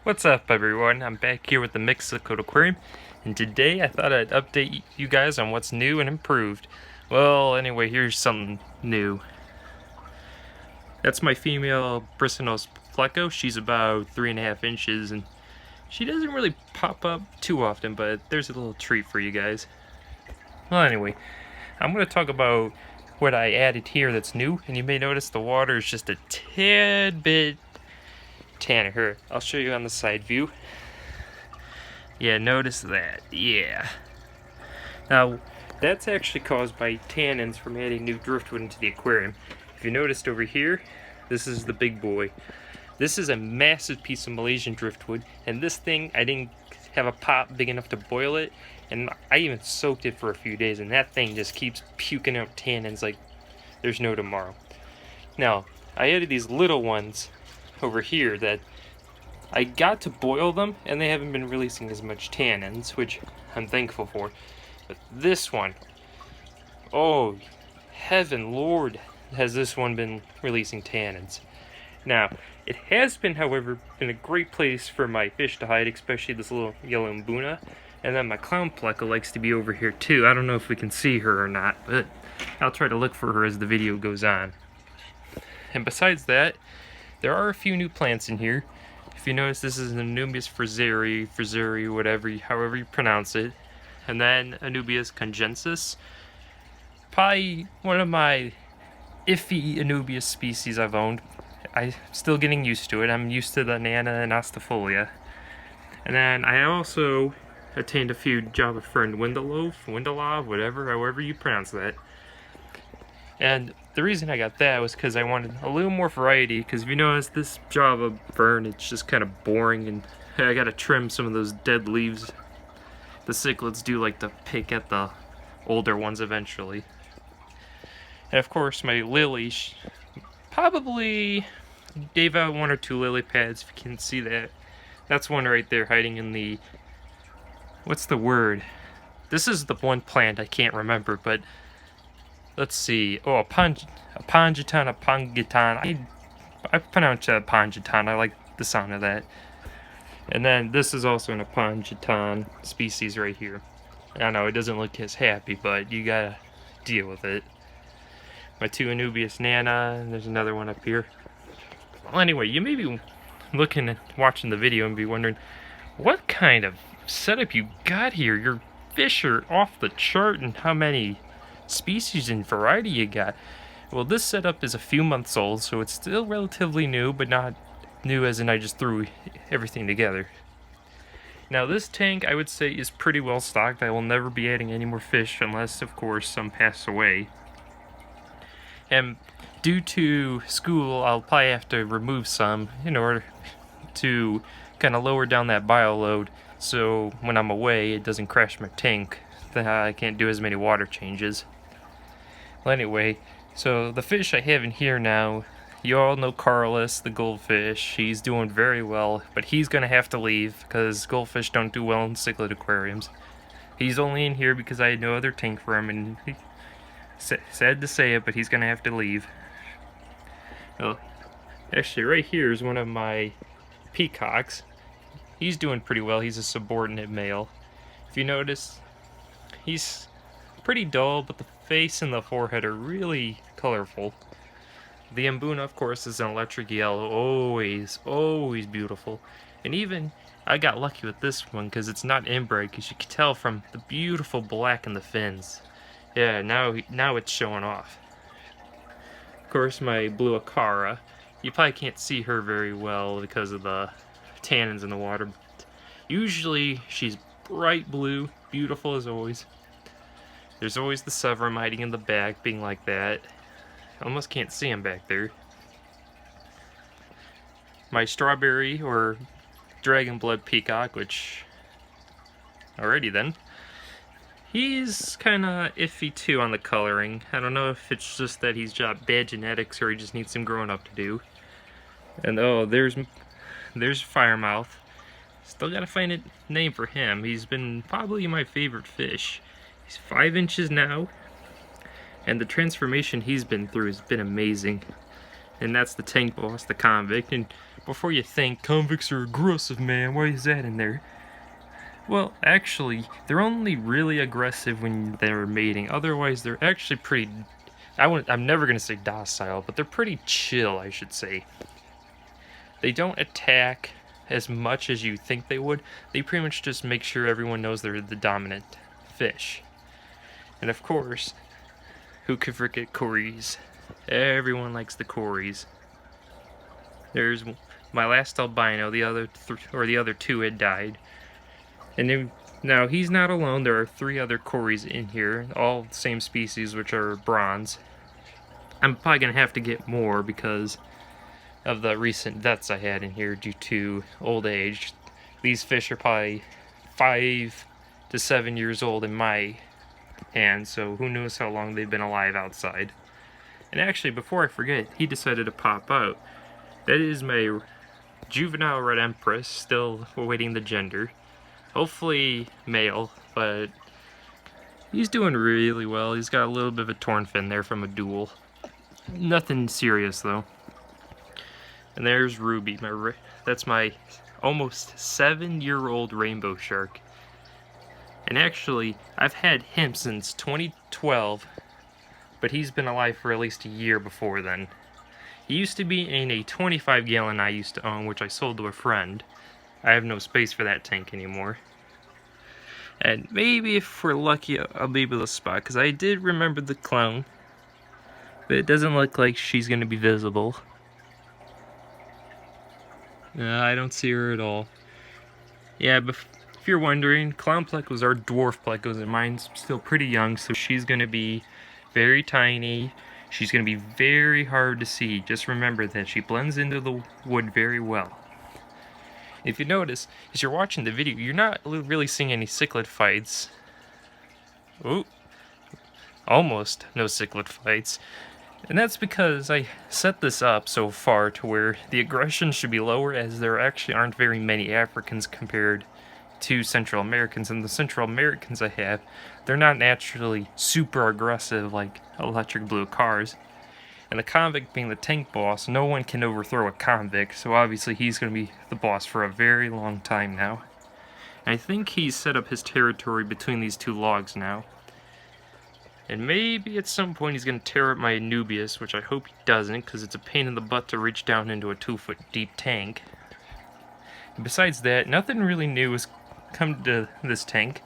What's up, everyone? I'm back here with the Mixed Aquarium, and today I thought I'd update you guys on what's new and improved. Well, anyway, here's something new. That's my female Bristlenose Pleco. She's about 3.5 inches, and she doesn't really pop up too often, but there's a little treat for you guys. Well, anyway, I'm going to talk about what I added here that's new, and you may notice the water is just a tad bit tanner. Here, I'll show you on the side view. Yeah, notice that. Yeah. Now, that's actually caused by tannins from adding new driftwood into the aquarium. If you noticed over here, this is the big boy. This is a massive piece of Malaysian driftwood, and this thing, I didn't have a pot big enough to boil it, and I even soaked it for a few days, and that thing just keeps puking out tannins like there's no tomorrow. Now, I added these little ones over here that I got to boil them, and they haven't been releasing as much tannins, which I'm thankful for. But this one, oh, heaven Lord, has this one been releasing tannins. Now, it has been, however, been a great place for my fish to hide, especially this little yellow mbuna. And then my clown pleco likes to be over here too. I don't know if we can see her or not, but I'll try to look for her as the video goes on. And besides that, there are a few new plants in here. If you notice, this is an Anubias friseri, whatever, however you pronounce it. And then Anubias congensis. Probably one of my iffy Anubias species I've owned. I'm still getting used to it. I'm used to the Nana and Ostifolia. And then I also attained a few Java Fern Windelov, whatever, however you pronounce that. And the reason I got that was because I wanted a little more variety, because if you notice this Java Fern, it's just kind of boring, and I gotta trim some of those dead leaves. The cichlids do like to pick at the older ones eventually. And of course my lilies, probably gave out one or two lily pads, if you can see that. That's one right there hiding in the, what's the word? This is the one plant I can't remember, but let's see. Oh, a pangitan. I pronounce that pangitan. I like the sound of that. And then this is also an pangitan species right here. I know it doesn't look as happy, but you gotta deal with it. My two Anubias Nana, and there's another one up here. Well, anyway, you may be looking and watching the video and be wondering, what kind of setup you got here? Your fish are off the chart, and how many species and variety you got. Well, this setup is a few months old, so it's still relatively new, but not new as in I just threw everything together. Now this tank, I would say, is pretty well stocked. I will never be adding any more fish unless, of course, some pass away. And due to school, I'll probably have to remove some in order to kind of lower down that bio load, so when I'm away it doesn't crash my tank. Then I can't do as many water changes. Well, anyway, so the fish I have in here now, you all know Carlos, the goldfish. He's doing very well, but he's gonna have to leave because goldfish don't do well in cichlid aquariums. He's only in here because I had no other tank for him, and sad to say it, but he's gonna have to leave. Well, actually right here is one of my peacocks. He's doing pretty well. He's a subordinate male. If you notice, he's pretty dull, but the face and the forehead are really colorful. The mbuna, of course, is an electric yellow, always beautiful. And even I got lucky with this one because it's not inbred, because you can tell from the beautiful black in the fins. Yeah, now it's showing off. Of course, my blue acara. You probably can't see her very well because of the tannins in the water. Usually she's bright blue, beautiful as always. There's always the severum hiding in the back, being like that. I almost can't see him back there. My strawberry or dragon blood peacock, which, alrighty then. He's kind of iffy too on the coloring. I don't know if it's just that he's got bad genetics or he just needs some growing up to do. And oh, there's Firemouth. Still gotta find a name for him. He's been probably my favorite fish. He's 5 inches now, and the transformation he's been through has been amazing. And that's the tank boss, the convict. And before you think convicts are aggressive, man, why is that in there? Well, actually, they're only really aggressive when they're mating. Otherwise, they're actually pretty... I'm never going to say docile, but they're pretty chill, I should say. They don't attack as much as you think they would. They pretty much just make sure everyone knows they're the dominant fish. And of course, who could forget cories? Everyone likes the cories. There's my last albino. The other two had died. And now he's not alone. There are 3 other cories in here, all the same species, which are bronze. I'm probably gonna have to get more because of the recent deaths I had in here due to old age. These fish are probably 5 to 7 years old in my hands, so who knows how long they've been alive outside. And actually, before I forget, he decided to pop out. That is my juvenile red empress, still awaiting the gender. Hopefully male, but he's doing really well. He's got a little bit of a torn fin there from a duel. Nothing serious though. And there's Ruby. That's my almost 7-year-old rainbow shark. And actually, I've had him since 2012, but he's been alive for at least a year before then. He used to be in a 25-gallon I used to own, which I sold to a friend. I have no space for that tank anymore. And maybe if we're lucky, I'll be able to spot, because I did remember the clown, but it doesn't look like she's going to be visible. I don't see her at all. Yeah, but if you're wondering, clown plecos are dwarf plecos, and mine's still pretty young, so she's going to be very tiny. She's going to be very hard to see. Just remember that she blends into the wood very well. If you notice, as you're watching the video, you're not really seeing any cichlid fights. Ooh, almost no cichlid fights. And that's because I set this up so far to where the aggression should be lower, as there actually aren't very many Africans compared to Central Americans. And the Central Americans I have, they're not naturally super aggressive like electric blue cars. And the convict being the tank boss, no one can overthrow a convict, so obviously he's going to be the boss for a very long time now. And I think he's set up his territory between these 2 logs now. And maybe at some point he's going to tear up my Anubias, which I hope he doesn't, because it's a pain in the butt to reach down into a 2-foot deep tank. And besides that, nothing really new has come to this tank.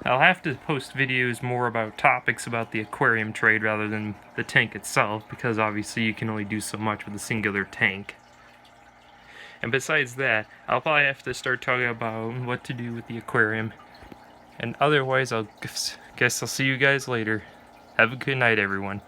I'll have to post videos more about topics about the aquarium trade rather than the tank itself, because obviously you can only do so much with a singular tank. And besides that, I'll probably have to start talking about what to do with the aquarium. And otherwise, I guess I'll see you guys later. Have a good night, everyone.